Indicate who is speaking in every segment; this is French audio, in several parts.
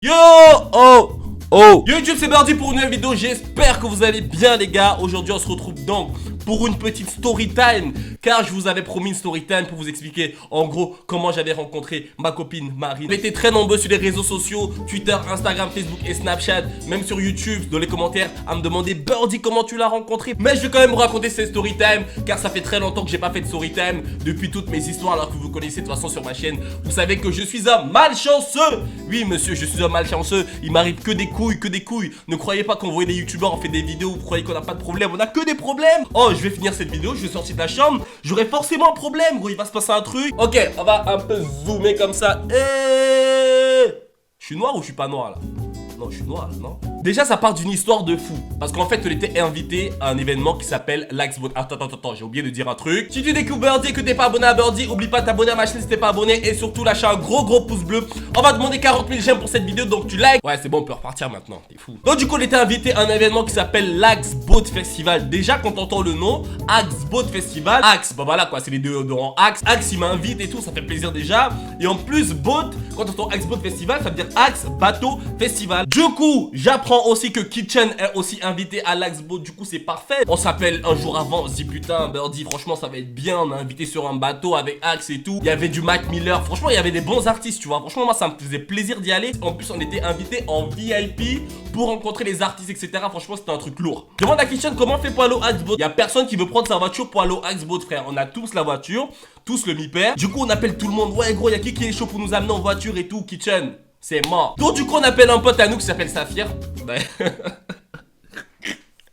Speaker 1: Yo! Oh! Oh! YouTube, c'est Birdie pour une nouvelle vidéo. J'espère que vous allez bien, les gars. Aujourd'hui, on se retrouve donc pour une petite story time, car je vous avais promis une story time pour vous expliquer en gros comment j'avais rencontré ma copine Marine. Vous étiez très nombreux sur les réseaux sociaux, Twitter, Instagram, Facebook et Snapchat, même sur YouTube, dans les commentaires, à me demander Birdie comment tu l'as rencontré. Mais je vais quand même vous raconter cette story time, car ça fait très longtemps que j'ai pas fait de story time depuis toutes mes histoires, alors que vous connaissez de toute façon sur ma chaîne. Vous savez que je suis un malchanceux. Oui monsieur, je suis un malchanceux. Il m'arrive que des couilles, que des couilles. Ne croyez pas qu'on voit des youtubeurs, on fait des vidéos, vous croyez qu'on a pas de problème. On a que des problèmes. Oh, je vais finir cette vidéo, je vais sortir de la chambre, j'aurai forcément un problème, gros, il va se passer un truc. Ok, on va un peu zoomer comme ça. Je suis noir ou je suis pas noir là? Non, je suis noir là, non? Déjà, ça part d'une histoire de fou. Parce qu'en fait, on était invité à un événement qui s'appelle l'Axboat. Attends, j'ai oublié de dire un truc. Si tu découvres Birdie et que t'es pas abonné à Birdie, oublie pas de t'abonner à ma chaîne si t'es pas abonné. Et surtout, lâcher un gros pouce bleu. On va demander 40 000 j'aime pour cette vidéo, donc tu likes. Ouais, c'est bon, on peut repartir maintenant. T'es fou. Donc, du coup, on était invité à un événement qui s'appelle l'Axboat Festival. Déjà, quand t'entends le nom, Axe-Boat Festival. Axe, bah voilà quoi, c'est les deux en Axe. Axe, il m'invite et tout, ça fait plaisir déjà. Et en plus, boat, quand t'entends Axe-Boat Festival, ça veut dire Axe, bateau, festival. Du coup, j'apprends aussi que Kitchen est aussi invité à l'Axboat, du coup c'est parfait. On s'appelle un jour avant, on se dit putain Birdie franchement ça va être bien, on a invité sur un bateau avec Axe et tout. Il y avait du Mac Miller, franchement il y avait des bons artistes tu vois. Franchement moi ça me faisait plaisir d'y aller. En plus on était invité en VIP pour rencontrer les artistes etc. Franchement c'était un truc lourd. Demande à Kitchen comment on fait pour aller au Axboat. Il y a personne qui veut prendre sa voiture pour aller au Axboat frère. On a tous la voiture, tous le mi-père. Du coup on appelle tout le monde, ouais gros il y a qui est chaud pour nous amener en voiture et tout. Kitchen c'est mort. Donc du coup on appelle un pote à nous qui s'appelle Saphir.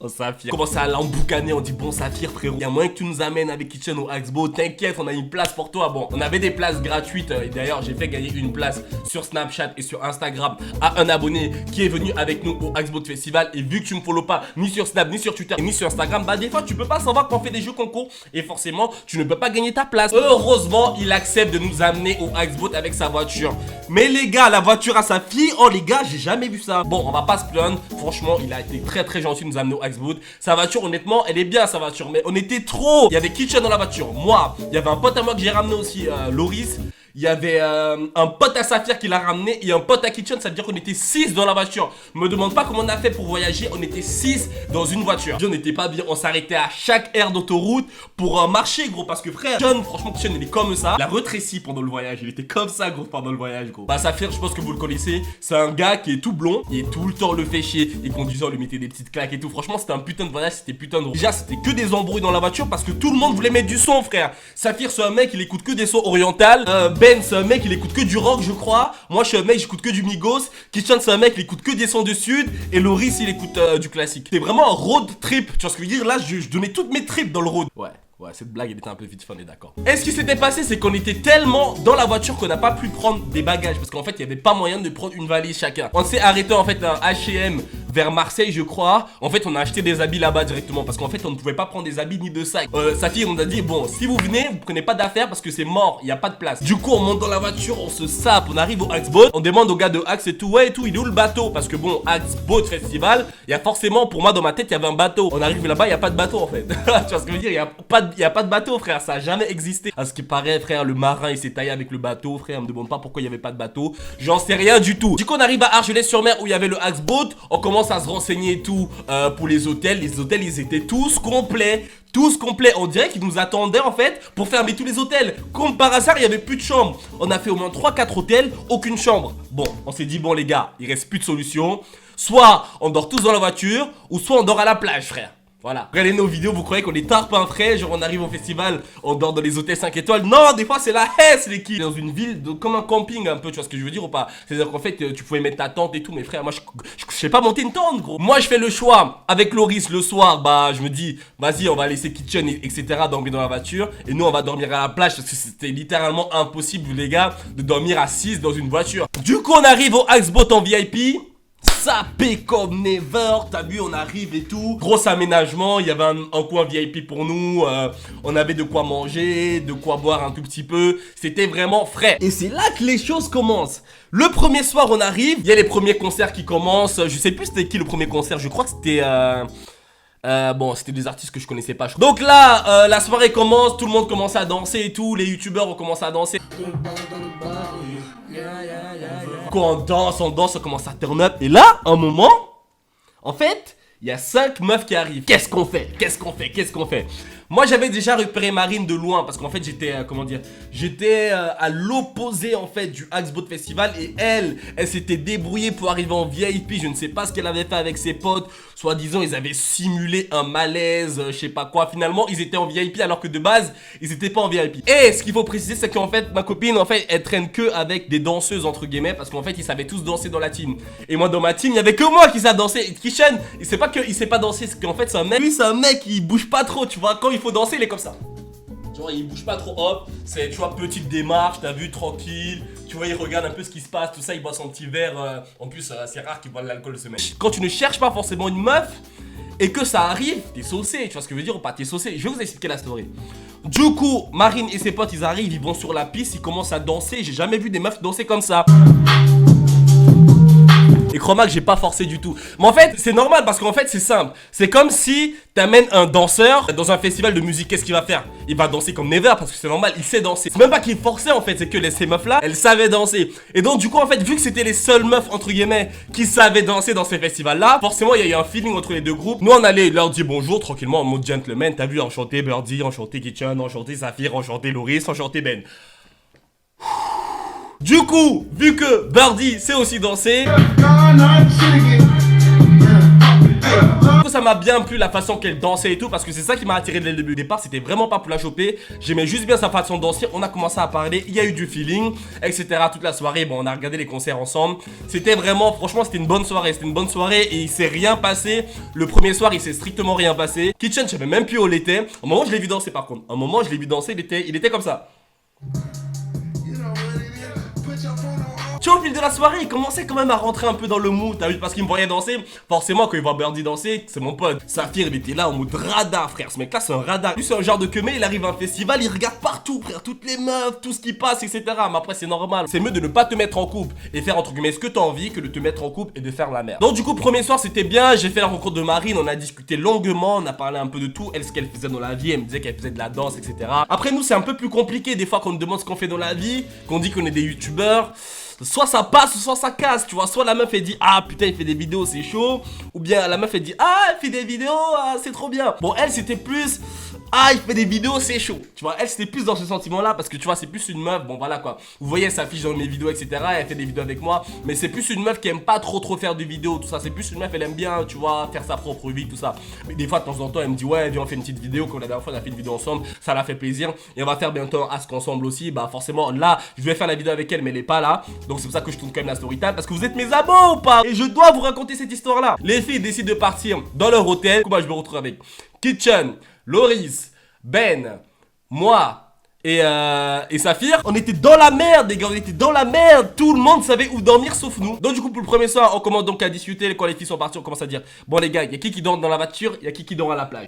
Speaker 1: Oh Saphir, commence à l'emboucaner, on dit bon Saphir frérot, il y a moyen que tu nous amènes avec Kitchen au Axboat, t'inquiète on a une place pour toi. Bon, on avait des places gratuites et d'ailleurs j'ai fait gagner une place sur Snapchat et sur Instagram à un abonné qui est venu avec nous au Axboat Festival. Et vu que tu me follow pas ni sur Snap, ni sur Twitter, ni sur Instagram, bah des fois tu peux pas savoir qu'on fait des jeux concours et forcément tu ne peux pas gagner ta place. Heureusement il accepte de nous amener au Axboat avec sa voiture. Mais les gars, la voiture à sa fille, oh les gars j'ai jamais vu ça. Bon on va pas se plaindre, franchement il a été très gentil de nous amener au Axboat. Sa voiture honnêtement elle est bien sa voiture, mais on était trop. Il y avait Kitchen dans la voiture, moi, il y avait un pote à moi que j'ai ramené aussi, Loris. Il y avait un pote à Saphir qui l'a ramené et un pote à Kitchen, ça veut dire qu'on était 6 dans la voiture. Me demande pas comment on a fait pour voyager, on était 6 dans une voiture. On n'était pas bien, on s'arrêtait à chaque aire d'autoroute pour marcher gros, parce que frère, Kitchen, franchement Kitchen il est comme ça. Il a rétréci pendant le voyage, il était comme ça gros pendant le voyage gros. Bah Saphir je pense que vous le connaissez, c'est un gars qui est tout blond, il est tout le temps le fait chier. Et conduisant lui mettait des petites claques et tout. Franchement c'était un putain de voyage, c'était putain de... Déjà c'était que des embrouilles dans la voiture parce que tout le monde voulait mettre du son frère. Saphir c'est un mec, il écoute que des sons orientales. Ben c'est un mec il écoute que du rock je crois. Moi je suis un mec j'écoute que du Migos. Kitchen c'est un mec il écoute que des sons de sud. Et Loris il écoute du classique. C'est vraiment un road trip. Tu vois ce que je veux dire? Là je donnais toutes mes trips dans le road. Ouais, cette blague elle était un peu vite, on est d'accord. Et ce qui s'était passé, c'est qu'on était tellement dans la voiture qu'on n'a pas pu prendre des bagages. Parce qu'en fait, il n'y avait pas moyen de prendre une valise chacun. On s'est arrêté en fait à un H&M vers Marseille, je crois. En fait, on a acheté des habits là-bas directement. Parce qu'en fait, on ne pouvait pas prendre des habits ni de sac. Sa fille, on a dit, bon, si vous venez, vous prenez pas d'affaires parce que c'est mort, il n'y a pas de place. Du coup, on monte dans la voiture, on se sape, on arrive au Axboat. On demande au gars de Axe et tout, ouais et tout, il est où le bateau? Parce que bon, Axboat Festival, il y a forcément, pour moi, dans ma tête, il y avait un bateau. On arrive là-bas, il n'y a pas de bateau en fait. Tu vois ce que je veux dire? Il y a pas de bateau, frère. Ça a jamais existé. À ce qui paraît frère, le marin il s'est taillé avec le bateau frère. Me demande pas pourquoi il y avait pas de bateau. J'en sais rien du tout. Du coup on arrive à Argelès-sur-Mer où il y avait le Axboat. On commence à se renseigner et tout pour les hôtels. Les hôtels ils étaient tous complets. Tous complets, on dirait qu'ils nous attendaient en fait pour fermer tous les hôtels. Comme par hasard il y avait plus de chambres. On a fait au moins 3-4 hôtels, aucune chambre. Bon on s'est dit bon les gars, il reste plus de solution. Soit on dort tous dans la voiture, ou soit on dort à la plage frère. Voilà, regardez nos vidéos, vous croyez qu'on est tarpin frais, genre on arrive au festival, on dort dans les hôtels 5 étoiles. Non, des fois c'est la Hesse l'équipe. Dans une ville, comme un camping un peu, tu vois ce que je veux dire ou pas? C'est-à-dire qu'en fait, tu pouvais mettre ta tente et tout, mais frère, moi je sais pas monter une tente gros. Moi je fais le choix, avec Loris le soir, bah je me dis, vas-y on va laisser Kitchen etc. dormir dans la voiture. Et nous on va dormir à la plage parce que c'était littéralement impossible les gars de dormir à 6 dans une voiture. Du coup on arrive au Axboat en VIP. Sapé comme never, t'as vu on arrive et tout. Gros aménagement, il y avait un coin VIP pour nous. On avait de quoi manger, de quoi boire un tout petit peu. C'était vraiment frais. Et c'est là que les choses commencent. Le premier soir on arrive, il y a les premiers concerts qui commencent. Je sais plus c'était qui le premier concert, je crois que c'était... bon c'était des artistes que je connaissais pas. Donc là la soirée commence, tout le monde commence à danser et tout. Les youtubeurs ont commencé à danser. Du coup, on danse, on commence à turn up. Et là, un moment, en fait, il y a 5 meufs qui arrivent. Qu'est-ce qu'on fait? Moi, j'avais déjà repéré Marine de loin parce qu'en fait, j'étais, j'étais à l'opposé en fait du Axboat Festival et elle s'était débrouillée pour arriver en VIP. Je ne sais pas ce qu'elle avait fait avec ses potes. Soi-disant, ils avaient simulé un malaise, je sais pas quoi. Finalement, ils étaient en VIP alors que de base, ils étaient pas en VIP. Et ce qu'il faut préciser, c'est qu'en fait, ma copine, en fait, elle traîne que avec des danseuses entre guillemets parce qu'en fait, ils savaient tous danser dans la team. Et moi, dans ma team, il y avait que moi qui savais danser. Et Kishan, il sait pas qu'il sait pas danser, c'est qu'en fait, c'est un mec. Lui, c'est un mec qui bouge pas trop, tu vois. Quand il faut danser, il est comme ça. Tu vois, il bouge pas trop, hop. C'est, tu vois, petite démarche, t'as vu, tranquille. Tu vois, il regarde un peu ce qui se passe, tout ça, il boit son petit verre. En plus, c'est rare qu'il boit de l'alcool ce mec. Quand tu ne cherches pas forcément une meuf et que ça arrive, t'es saucé. Tu vois ce que je veux dire ou pas? T'es saucé. Je vais vous expliquer la story. Du coup, Marine et ses potes, ils arrivent, ils vont sur la piste, ils commencent à danser. J'ai jamais vu des meufs danser comme ça. Et crois-moi que j'ai pas forcé du tout. Mais en fait, c'est normal parce qu'en fait, c'est simple. C'est comme si t'amènes un danseur dans un festival de musique. Qu'est-ce qu'il va faire? Il va danser comme Never parce que c'est normal, il sait danser. C'est même pas qu'il forçait en fait, c'est que ces meufs là, elles savaient danser. Et donc, du coup, en fait, vu que c'était les seules meufs entre guillemets qui savaient danser dans ces festivals là, forcément, il y a eu un feeling entre les deux groupes. Nous, on allait leur dire bonjour tranquillement en mode gentleman. T'as vu, enchanté Birdie, enchanté Kitchen, enchanté Saphir, enchanté Loris, enchanté Ben. Du coup, vu que Birdie sait aussi danser, ça m'a bien plu la façon qu'elle dansait et tout parce que c'est ça qui m'a attiré dès le début. Au départ, c'était vraiment pas pour la choper. J'aimais juste bien sa façon de danser. On a commencé à parler, il y a eu du feeling, etc. Toute la soirée, bon, on a regardé les concerts ensemble. C'était vraiment, franchement, c'était une bonne soirée. C'était une bonne soirée et il s'est rien passé. Le premier soir, il s'est strictement rien passé. Kitchen, je savais même plus où il était. Au moment où je l'ai vu danser, par contre, au moment où je l'ai vu danser, il était comme ça. Tu vois, au fil de la soirée, il commençait quand même à rentrer un peu dans le mood, t'as vu, parce qu'il me voyait danser. Forcément, quand il voit Birdie danser, c'est mon pote. Saphir, il était là en mode radar, frère. Ce mec-là, c'est un radar. Lui, c'est un genre de queumé, il arrive à un festival, il regarde partout, frère. Toutes les meufs, tout ce qui passe, etc. Mais après, c'est normal. C'est mieux de ne pas te mettre en couple et faire entre guillemets ce que t'as envie que de te mettre en couple et de faire la merde. Donc, du coup, premier soir, c'était bien. J'ai fait la rencontre de Marine, on a discuté longuement, on a parlé un peu de tout. Elle, ce qu'elle faisait dans la vie, elle me disait qu'elle faisait de la danse, etc. Après, nous, c'est un peu plus compliqué. Des fois, qu'on nous demande ce qu'on fait dans la vie, qu'on dit qu'on est des youtubeurs. Soit ça passe, soit ça casse, tu vois. Soit la meuf elle dit ah putain il fait des vidéos c'est chaud. Ou bien la meuf elle dit ah elle fait des vidéos ah, c'est trop bien. Bon elle c'était plus ah il fait des vidéos c'est chaud. Tu vois elle c'était plus dans ce sentiment là. Parce que tu vois c'est plus une meuf. Bon voilà quoi. Vous voyez elle s'affiche dans mes vidéos etc. Elle fait des vidéos avec moi. Mais c'est plus une meuf qui aime pas trop faire de vidéos tout ça. C'est plus une meuf elle aime bien tu vois faire sa propre vie tout ça. Mais des fois de temps en temps elle me dit ouais viens on fait une petite vidéo. Comme la dernière fois on a fait une vidéo ensemble. Ça l'a fait plaisir. Et on va faire bientôt un Ask ensemble aussi. Bah forcément là je vais faire la vidéo avec elle mais elle est pas là. Donc c'est pour ça que je tourne quand même la story time. Parce que vous êtes mes abos ou pas. Et je dois vous raconter cette histoire là. Les filles décident de partir dans leur hôtel. Comment je me retrouve avec Kitchen, Loris, Ben, moi et Saphir. On était dans la merde les gars, on était dans la merde. Tout le monde savait où dormir sauf nous. Donc du coup pour le premier soir on commence donc à discuter. Quand les filles sont parties on commence à dire bon les gars, il y a qui dort dans la voiture, il y a qui dort à la plage.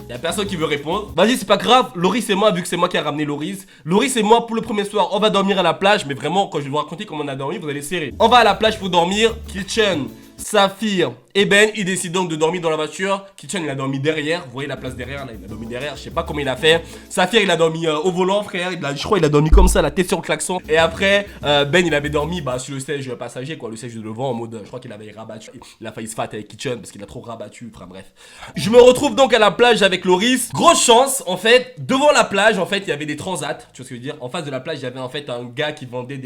Speaker 1: Y'a personne qui veut répondre. Vas-y c'est pas grave, Loris et moi, vu que c'est moi qui a ramené Loris. Loris et moi pour le premier soir on va dormir à la plage. Mais vraiment quand je vais vous raconter comment on a dormi vous allez serrer. On va à la plage pour dormir. Kitchen, Saphir et Ben ils décident donc de dormir dans la voiture. Kitchen il a dormi derrière. Vous voyez la place derrière là, il a dormi derrière. Je sais pas comment il a fait. Saphir il a dormi au volant frère. Je crois il a dormi comme ça la tête sur le klaxon. Et après Ben il avait dormi sur le siège passager quoi. Le siège de devant en mode je crois qu'il avait rabattu. Il a failli se fatter avec Kitchen parce qu'il a trop rabattu. Enfin bref. Je me retrouve donc à la plage avec Loris. Grosse chance en fait. Devant la plage en fait il y avait des transats. Tu vois ce que je veux dire. En face de la plage il y avait en fait un gars qui vendait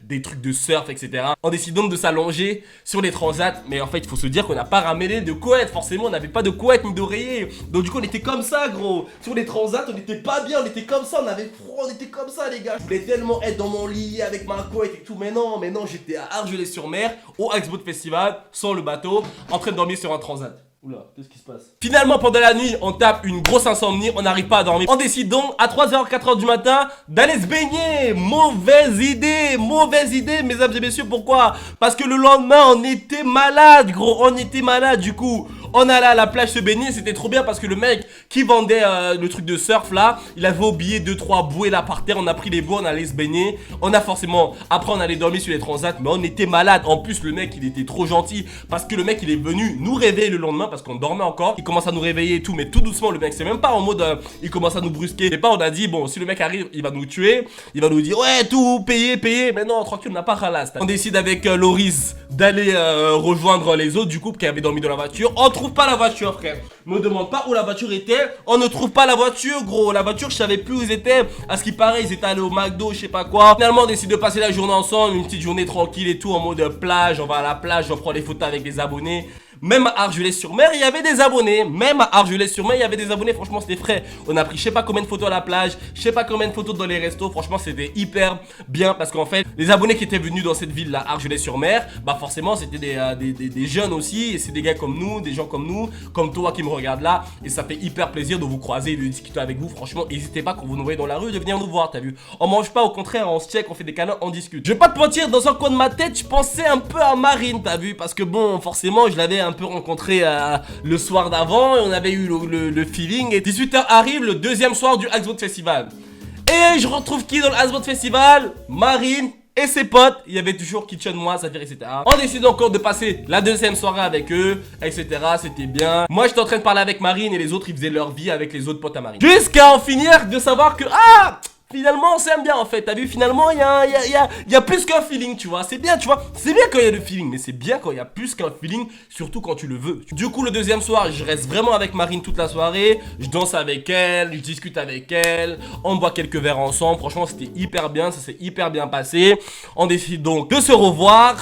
Speaker 1: des trucs de surf etc. On décide donc de s'allonger sur les transats. Mais en fait il faut se dire qu'on n'a pas ramené de couette. Forcément on n'avait pas de couette ni d'oreiller. Donc du coup on était comme ça gros. Sur les transats on était pas bien. On était comme ça, on avait froid, on était comme ça les gars. Je voulais tellement être dans mon lit avec ma couette et tout. Mais non j'étais à Argelès-sur-Mer au Axboat Festival sans le bateau en train de dormir sur un transat. Oula, qu'est-ce qui se passe? Finalement, pendant la nuit, on tape une grosse insomnie, on n'arrive pas à dormir. On décide donc, à 3h, 4h du matin, d'aller se baigner. Mauvaise idée, mesdames et messieurs, pourquoi? Parce que le lendemain, on était malade, gros, on était malade, du coup. On allait à la plage se baigner, c'était trop bien parce que le mec qui vendait le truc de surf là, il avait oublié 2-3 bouées là par terre. On a pris les bouées, on allait se baigner. On a forcément, après on allait dormir sur les transats, mais on était malade. En plus le mec il était trop gentil parce que le mec il est venu nous réveiller le lendemain parce qu'on dormait encore. Il commence à nous réveiller et tout, mais tout doucement. Le mec c'est même pas en mode il commence à nous brusquer. Et pas on a dit bon, si le mec arrive il va nous tuer, il va nous dire ouais tout payer. Mais non, tranquille, on n'a pas ralasse. On décide avec Loris d'aller rejoindre les autres du couple qui avaient dormi dans la voiture. On trouve pas la voiture, frère. Me demande pas où la voiture était. On ne trouve pas la voiture, gros. La voiture, je savais plus où ils étaient. À ce qui paraît, ils étaient allés au McDo, je sais pas quoi. Finalement, on décide de passer la journée ensemble, une petite journée tranquille et tout, en mode plage. On va à la plage, on prend des photos avec des abonnés. Même à Argelès-sur-Mer, il y avait des abonnés. Même à Argelès-sur-Mer, il y avait des abonnés. Franchement, c'était frais. On a pris je sais pas combien de photos à la plage, je sais pas combien de photos dans les restos. Franchement, c'était hyper bien parce qu'en fait, les abonnés qui étaient venus dans cette ville-là, Argelès-sur-Mer, bah forcément, c'était des jeunes aussi. Et c'est des gars comme nous, des gens comme nous, comme toi qui me regarde là. Et ça fait hyper plaisir de vous croiser et de discuter avec vous. Franchement, n'hésitez pas quand vous nous voyez dans la rue de venir nous voir, t'as vu. On mange pas, au contraire, on se check, on fait des câlins, on discute. Je vais pas te mentir, dans un coin de ma tête, je pensais un peu à Marine, t'as vu. Parce que bon, forcément, je l'avais un peu rencontré le soir d'avant et on avait eu le feeling. Et 18h arrive le deuxième soir du Axboat Festival. Et je retrouve qui dans le Axboat Festival? Marine et ses potes. Il y avait toujours Kitchen, moi, Safir, etc. On décide encore de passer la deuxième soirée avec eux, etc. C'était bien. Moi, j'étais en train de parler avec Marine et les autres, ils faisaient leur vie avec les autres potes à Marine. Jusqu'à en finir de savoir que... Ah, finalement on s'aime bien en fait, t'as vu, finalement il y a plus qu'un feeling, tu vois. C'est bien, tu vois, c'est bien quand il y a le feeling, mais c'est bien quand il y a plus qu'un feeling, surtout quand tu le veux. Du coup le deuxième soir, je reste vraiment avec Marine toute la soirée. Je danse avec elle, je discute avec elle, on boit quelques verres ensemble. Franchement c'était hyper bien, ça s'est hyper bien passé. On décide donc de se revoir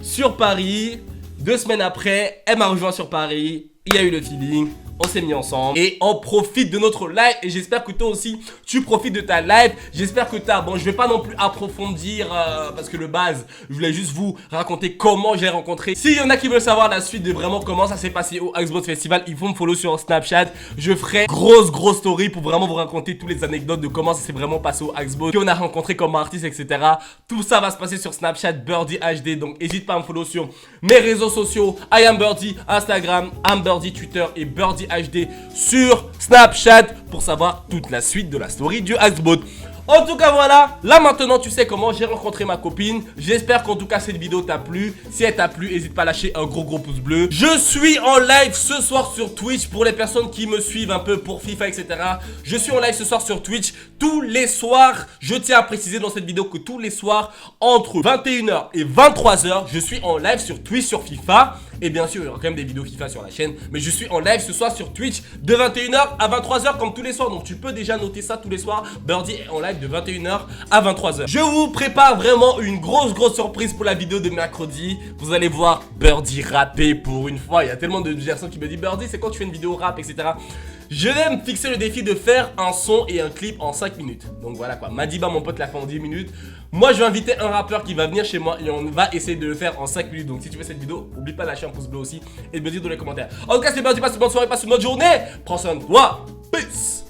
Speaker 1: sur Paris. 2 semaines après, elle m'a rejoint sur Paris, il y a eu le feeling. On s'est mis ensemble et on profite de notre live. Et j'espère que toi aussi tu profites de ta live. J'espère que t'as... Bon, je vais pas non plus approfondir parce que le base, je voulais juste vous raconter comment j'ai rencontré. S'il y en a qui veulent savoir la suite de vraiment comment ça s'est passé au Axboat Festival, ils vont me follow sur Snapchat. Je ferai grosse story pour vraiment vous raconter toutes les anecdotes de comment ça s'est vraiment passé au Axboat, qui on a rencontré comme artiste, etc. Tout ça va se passer sur Snapchat Birdie HD. Donc n'hésite pas à me follow sur mes réseaux sociaux. I am Birdie, Instagram, I'm Birdie, Twitter et Birdie HD sur Snapchat pour savoir toute la suite de la story du Axboat. En tout cas voilà, là maintenant tu sais comment j'ai rencontré ma copine. J'espère qu'en tout cas cette vidéo t'a plu. Si elle t'a plu, n'hésite pas à lâcher un gros pouce bleu. Je suis en live ce soir sur Twitch pour les personnes qui me suivent un peu pour FIFA, etc. Je suis en live ce soir sur Twitch tous les soirs. Je tiens à préciser dans cette vidéo que tous les soirs entre 21h et 23h, je suis en live sur Twitch sur FIFA. Et bien sûr, il y aura quand même des vidéos FIFA sur la chaîne. Mais je suis en live ce soir sur Twitch de 21h à 23h comme tous les soirs. Donc tu peux déjà noter ça tous les soirs. Birdie est en live de 21h à 23h. Je vous prépare vraiment une grosse surprise pour la vidéo de mercredi. Vous allez voir Birdie rapper pour une fois. Il y a tellement de personnes qui me disent Birdie, c'est quand tu fais une vidéo rap, etc. Je vais me fixer le défi de faire un son et un clip en 5 minutes. Donc voilà quoi, Madiba mon pote l'a fait en 10 minutes. Moi je vais inviter un rappeur qui va venir chez moi et on va essayer de le faire en 5 minutes. Donc si tu veux cette vidéo, n'oublie pas de lâcher un pouce bleu aussi et de me dire dans les commentaires. En tout cas c'est Birdie, passe une bonne soirée, passe une bonne journée. Prends soin de toi, peace.